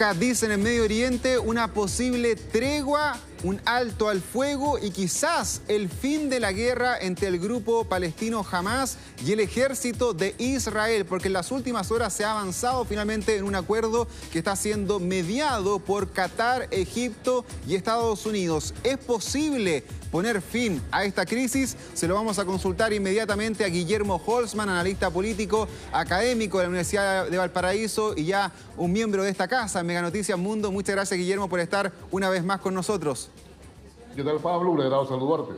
Dicen en Medio Oriente una posible tregua, un alto al fuego y quizás el fin de la guerra entre el grupo palestino Hamás y el ejército de Israel, porque en las últimas horas se ha avanzado finalmente en un acuerdo que está siendo mediado por Qatar, Egipto y Estados Unidos. ¿Es posible poner fin a esta crisis? Se lo vamos a consultar inmediatamente a Guillermo Holzman, analista político, académico de la Universidad de Valparaíso y ya un miembro de esta casa, Mega Noticias Mundo. Muchas gracias, Guillermo, por estar una vez más con nosotros. ¿Qué tal, Pablo? Un agrado saludarte.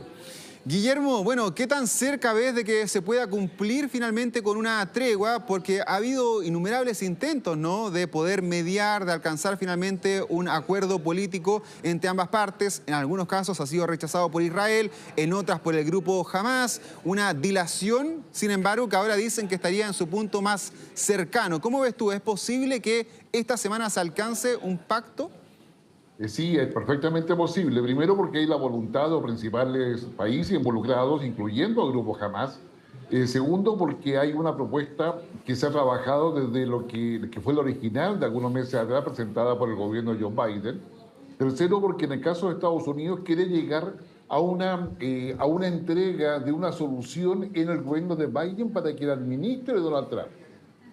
Guillermo, bueno, ¿qué tan cerca ves de que se pueda cumplir finalmente con una tregua? Porque ha habido innumerables intentos, ¿no?, de poder mediar, de alcanzar finalmente un acuerdo político entre ambas partes. En algunos casos ha sido rechazado por Israel, en otras por el grupo Hamás. Una dilación, sin embargo, que ahora dicen que estaría en su punto más cercano. ¿Cómo ves tú? ¿Es posible que esta semana se alcance un pacto? Sí, es perfectamente posible. Primero porque hay la voluntad de los principales países involucrados, incluyendo al grupo Hamás. Segundo porque hay una propuesta que se ha trabajado desde lo que fue la original de algunos meses atrás, presentada por el gobierno de Joe Biden. Tercero porque en el caso de Estados Unidos quiere llegar a una entrega de una solución en el gobierno de Biden para que la administre Donald Trump.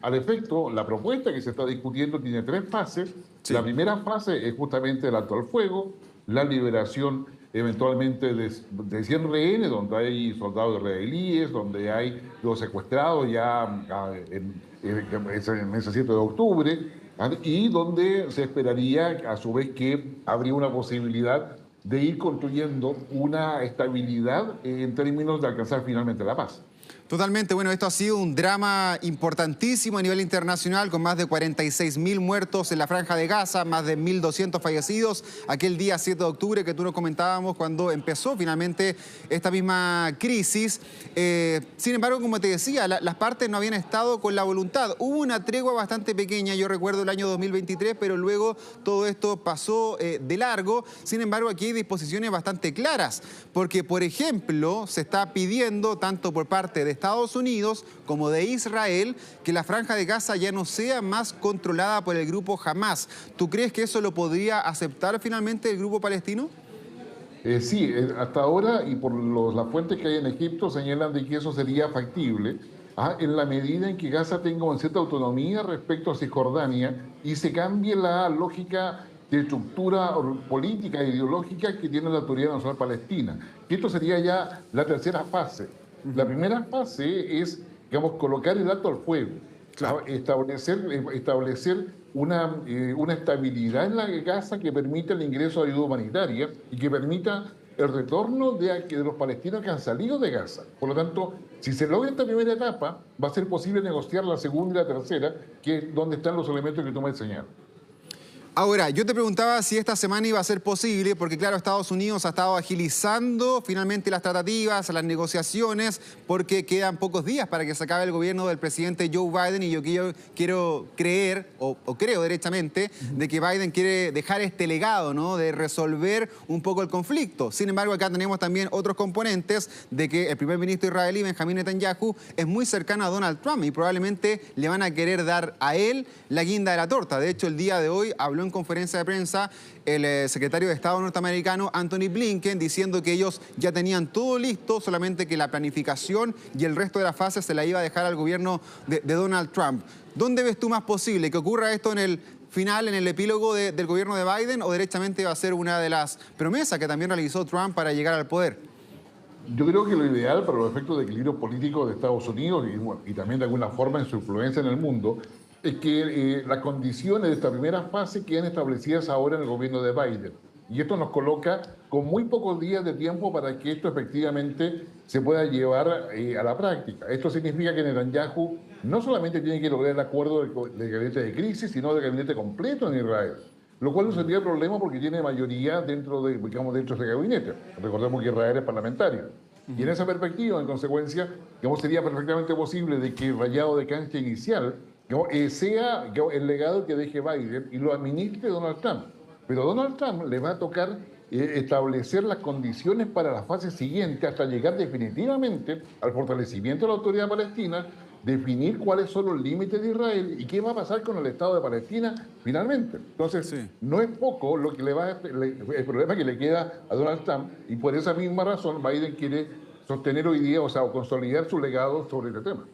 Al efecto, la propuesta que se está discutiendo tiene tres fases. Sí. La primera fase es justamente el alto al fuego, la liberación eventualmente de 100 rehenes, donde hay soldados israelíes, donde hay los secuestrados ya en ese 7 de octubre, y donde se esperaría a su vez que habría una posibilidad de ir construyendo una estabilidad en términos de alcanzar finalmente la paz. Totalmente, bueno, esto ha sido un drama importantísimo a nivel internacional, con más de 46.000 muertos en la Franja de Gaza, más de 1.200 fallecidos aquel día 7 de octubre que tú nos comentábamos cuando empezó finalmente esta misma crisis. Sin embargo, como te decía, las partes no habían estado con la voluntad. Hubo una tregua bastante pequeña, yo recuerdo el año 2023, pero luego todo esto pasó de largo. Sin embargo, aquí hay disposiciones bastante claras, porque, por ejemplo, se está pidiendo, tanto por parte de Estados Unidos como de Israel, que la Franja de Gaza ya no sea más controlada por el grupo Hamás. ¿Tú crees que eso lo podría aceptar finalmente el grupo palestino? Sí, hasta ahora, y por las fuentes que hay en Egipto, señalan de que eso sería factible en la medida en que Gaza tenga una cierta autonomía respecto a Cisjordania y se cambie la lógica de estructura política e ideológica que tiene la Autoridad Nacional Palestina. Que esto sería ya la tercera fase. La primera fase es, digamos, colocar el alto al fuego, claro. establecer una estabilidad en la Gaza que permita el ingreso de ayuda humanitaria y que permita el retorno de los palestinos que han salido de Gaza. Por lo tanto, si se logra esta primera etapa, va a ser posible negociar la segunda y la tercera, que es donde están los elementos que tú me has señalado. Ahora, yo te preguntaba si esta semana iba a ser posible, porque claro, Estados Unidos ha estado agilizando finalmente las tratativas, las negociaciones, porque quedan pocos días para que se acabe el gobierno del presidente Joe Biden, y yo quiero creer, o creo derechamente, de que Biden quiere dejar este legado, ¿no?, de resolver un poco el conflicto. Sin embargo, acá tenemos también otros componentes de que el primer ministro israelí, Benjamín Netanyahu, es muy cercano a Donald Trump y probablemente le van a querer dar a él la guinda de la torta. De hecho, el día de hoy habló en conferencia de prensa el secretario de Estado norteamericano Antony Blinken, diciendo que ellos ya tenían todo listo, solamente que la planificación y el resto de la fase se la iba a dejar al gobierno de Donald Trump. ¿Dónde ves tú más posible que ocurra esto en el final, en el epílogo del gobierno de Biden, o derechamente va a ser una de las promesas que también realizó Trump para llegar al poder? Yo creo que lo ideal para los efectos de equilibrio político de Estados Unidos y también de alguna forma en su influencia en el mundo es que las condiciones de esta primera fase queden establecidas ahora en el gobierno de Biden. Y esto nos coloca con muy pocos días de tiempo para que esto efectivamente se pueda llevar a la práctica. Esto significa que Netanyahu no solamente tiene que lograr el acuerdo del gabinete de crisis, sino del gabinete completo en Israel. Lo cual no sería problema porque tiene mayoría dentro de ese gabinete. Recordemos que Israel es parlamentario. Y en esa perspectiva, en consecuencia, sería perfectamente posible de que el rayado de cancha inicial sea el legado que deje Biden y lo administre Donald Trump. Pero a Donald Trump le va a tocar establecer las condiciones para la fase siguiente hasta llegar definitivamente al fortalecimiento de la autoridad palestina definir cuáles son los límites de Israel y qué va a pasar con el Estado de Palestina finalmente. Entonces, Sí. no es poco lo que el problema que le queda a Donald Trump, y por esa misma razón Biden quiere sostener hoy día, o consolidar su legado sobre este tema.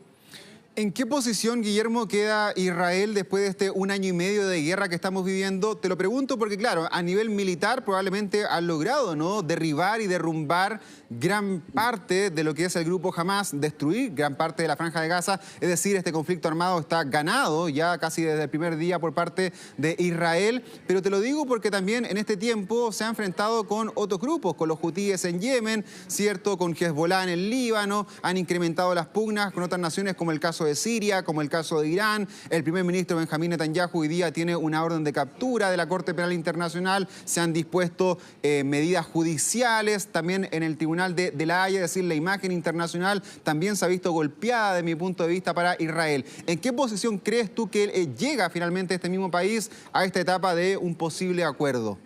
¿En qué posición, Guillermo, queda Israel después de este 1 año y medio de guerra que estamos viviendo? Te lo pregunto porque, claro, a nivel militar probablemente han logrado, ¿no?, derribar y derrumbar gran parte de lo que es el grupo Hamás, destruir gran parte de la Franja de Gaza. Es decir, este conflicto armado está ganado ya casi desde el primer día por parte de Israel. Pero te lo digo porque también en este tiempo se ha enfrentado con otros grupos, con los hutíes en Yemen, ¿cierto?, con Hezbollah en el Líbano. Han incrementado las pugnas con otras naciones como el caso de Siria, como el caso de Irán. El primer ministro Benjamín Netanyahu hoy día tiene una orden de captura de la Corte Penal Internacional. Se han dispuesto medidas judiciales también en el Tribunal de La Haya. Es decir, la imagen internacional también se ha visto golpeada, de mi punto de vista, para Israel. ¿En qué posición crees tú que llega finalmente este mismo país a esta etapa de un posible acuerdo?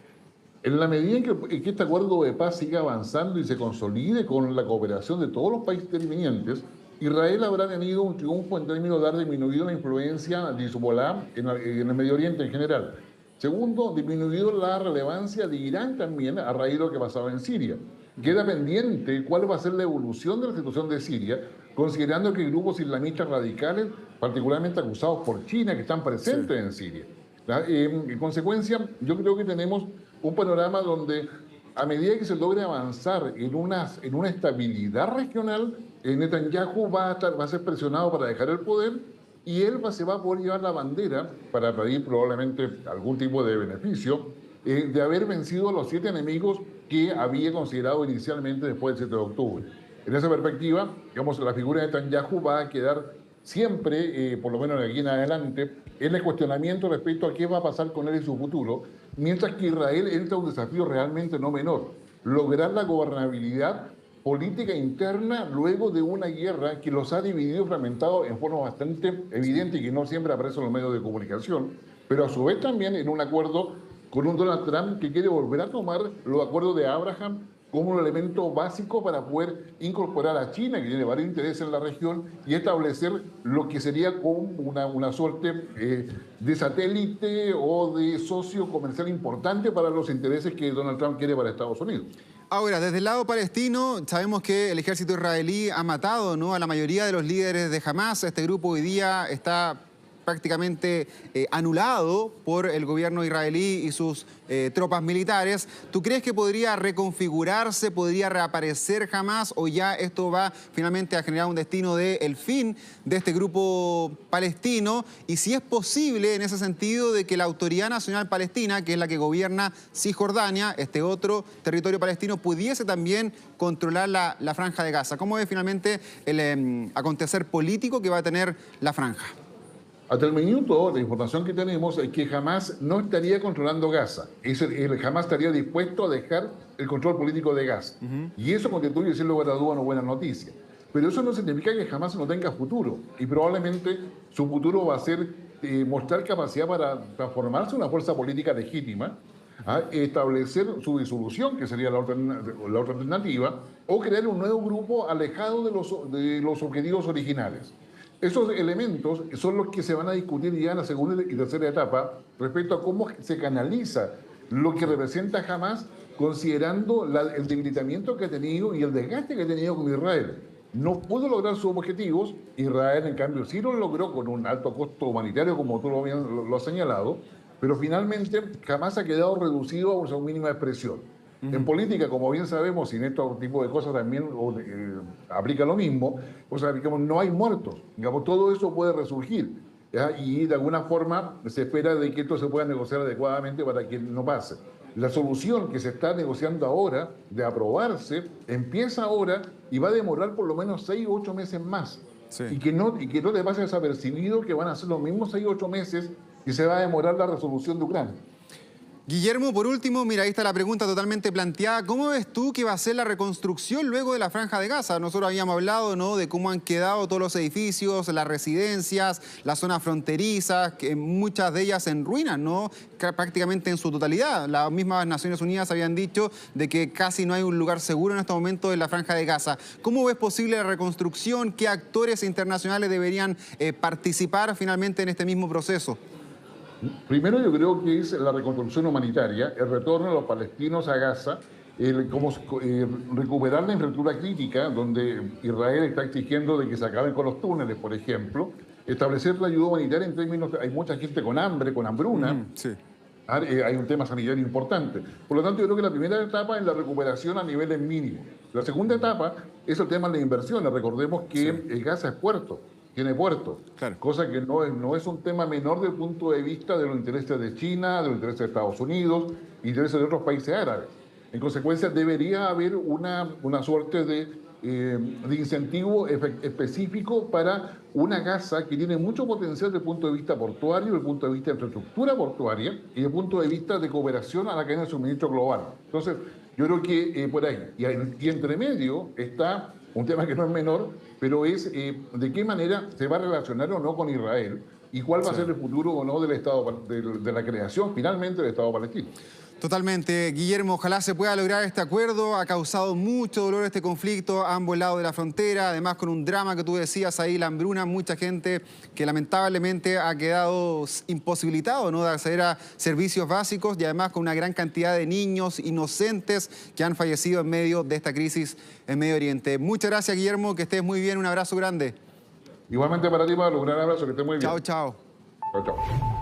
En la medida en que este acuerdo de paz siga avanzando y se consolide con la cooperación de todos los países intervinientes, Israel habrá tenido un triunfo en términos de haber disminuido la influencia de Hezbollah en el Medio Oriente en general. Segundo, disminuido la relevancia de Irán también a raíz de lo que pasaba en Siria. Queda pendiente cuál va a ser la evolución de la situación de Siria, considerando que hay grupos islamistas radicales, particularmente acusados por China, que están presentes en Siria. En consecuencia, yo creo que tenemos un panorama donde, a medida que se logre avanzar en una estabilidad regional, Netanyahu va a ser presionado para dejar el poder y él se va a poder llevar la bandera para pedir probablemente algún tipo de beneficio de haber vencido a los 7 enemigos que había considerado inicialmente después del 7 de octubre. En esa perspectiva, digamos, la figura de Netanyahu va a quedar siempre, por lo menos de aquí en adelante, en el cuestionamiento respecto a qué va a pasar con él en su futuro, mientras que Israel entra a un desafío realmente no menor: lograr la gobernabilidad política interna luego de una guerra que los ha dividido y fragmentado en forma bastante evidente y que no siempre aparece en los medios de comunicación, pero a su vez también en un acuerdo con un Donald Trump que quiere volver a tomar los acuerdos de Abraham como un elemento básico para poder incorporar a China, que tiene varios intereses en la región, y establecer lo que sería como una suerte de satélite o de socio comercial importante para los intereses que Donald Trump quiere para Estados Unidos. Ahora, desde el lado palestino, sabemos que el ejército israelí ha matado, ¿no?, a la mayoría de los líderes de Hamás. Este grupo hoy día está prácticamente anulado por el gobierno israelí y sus tropas militares. ¿Tú crees que podría reconfigurarse, podría reaparecer Hamás, o ya esto va finalmente a generar un destino del fin de este grupo palestino? Y si es posible en ese sentido de que la Autoridad Nacional Palestina, que es la que gobierna Cisjordania, este otro territorio palestino, pudiese también controlar la Franja de Gaza. ¿Cómo es finalmente el acontecer político que va a tener la franja? Hasta el minuto, la información que tenemos es que Hamás no estaría controlando Gaza. Hamás estaría dispuesto a dejar el control político de Gaza. Y eso constituye, sin lugar a dudas, una buena noticia. Pero eso no significa que Hamás no tenga futuro. Y probablemente su futuro va a ser mostrar capacidad para transformarse en una fuerza política legítima, establecer su disolución, que sería la otra alternativa, o crear un nuevo grupo alejado de los objetivos originales. Esos elementos son los que se van a discutir ya en la segunda y tercera etapa respecto a cómo se canaliza lo que representa Hamás, considerando el debilitamiento que ha tenido y el desgaste que ha tenido con Israel. No pudo lograr sus objetivos. Israel, en cambio, sí lo logró con un alto costo humanitario, como tú lo has señalado, pero finalmente Hamás ha quedado reducido a su mínima expresión. En política, como bien sabemos, y en este tipo de cosas también aplica lo mismo, o sea, digamos, no hay muertos. Digamos, todo eso puede resurgir, ¿ya? Y de alguna forma se espera de que esto se pueda negociar adecuadamente para que no pase. La solución que se está negociando ahora, de aprobarse, empieza ahora y va a demorar por lo menos 6 o 8 meses más. Sí. Y que no te pase desapercibido que van a ser los mismos 6 o 8 meses que se va a demorar la resolución de Ucrania. Guillermo, por último, mira, ahí está la pregunta totalmente planteada. ¿Cómo ves tú que va a ser la reconstrucción luego de la Franja de Gaza? Nosotros habíamos hablado, ¿no?, de cómo han quedado todos los edificios, las residencias, las zonas fronterizas, que muchas de ellas en ruinas, ¿no?, prácticamente en su totalidad. Las mismas Naciones Unidas habían dicho de que casi no hay un lugar seguro en este momento en la Franja de Gaza. ¿Cómo ves posible la reconstrucción? ¿Qué actores internacionales deberían participar finalmente en este mismo proceso? Primero yo creo que es la reconstrucción humanitaria, el retorno de los palestinos a Gaza, recuperar la infraestructura crítica, donde Israel está exigiendo de que se acaben con los túneles, por ejemplo, establecer la ayuda humanitaria en términos, hay mucha gente con hambre, con hambruna, Sí. hay un tema sanitario importante. Por lo tanto, yo creo que la primera etapa es la recuperación a niveles mínimos. La segunda etapa es el tema de las inversiones. Recordemos que Gaza es puerto, tiene puerto, Claro. cosa que no es un tema menor desde el punto de vista de los intereses de China, de los intereses de Estados Unidos, intereses de otros países árabes. En consecuencia, debería haber una suerte de incentivo específico para una Gaza que tiene mucho potencial desde el punto de vista portuario, desde el punto de vista de infraestructura portuaria y desde el punto de vista de cooperación a la cadena de suministro global. Entonces, yo creo que por ahí. Y entre medio está un tema que no es menor, pero es de qué manera se va a relacionar o no con Israel y cuál va a ser el futuro o no del Estado, de la creación finalmente del Estado palestino. Totalmente, Guillermo, ojalá se pueda lograr este acuerdo. Ha causado mucho dolor este conflicto a ambos lados de la frontera, además con un drama que tú decías ahí, la hambruna, mucha gente que lamentablemente ha quedado imposibilitado, ¿no?, de acceder a servicios básicos y además con una gran cantidad de niños inocentes que han fallecido en medio de esta crisis en Medio Oriente. Muchas gracias, Guillermo, que estés muy bien, un abrazo grande. Igualmente para ti, Pablo, un gran abrazo, que estés muy bien. Chao, chao. Chao, chao.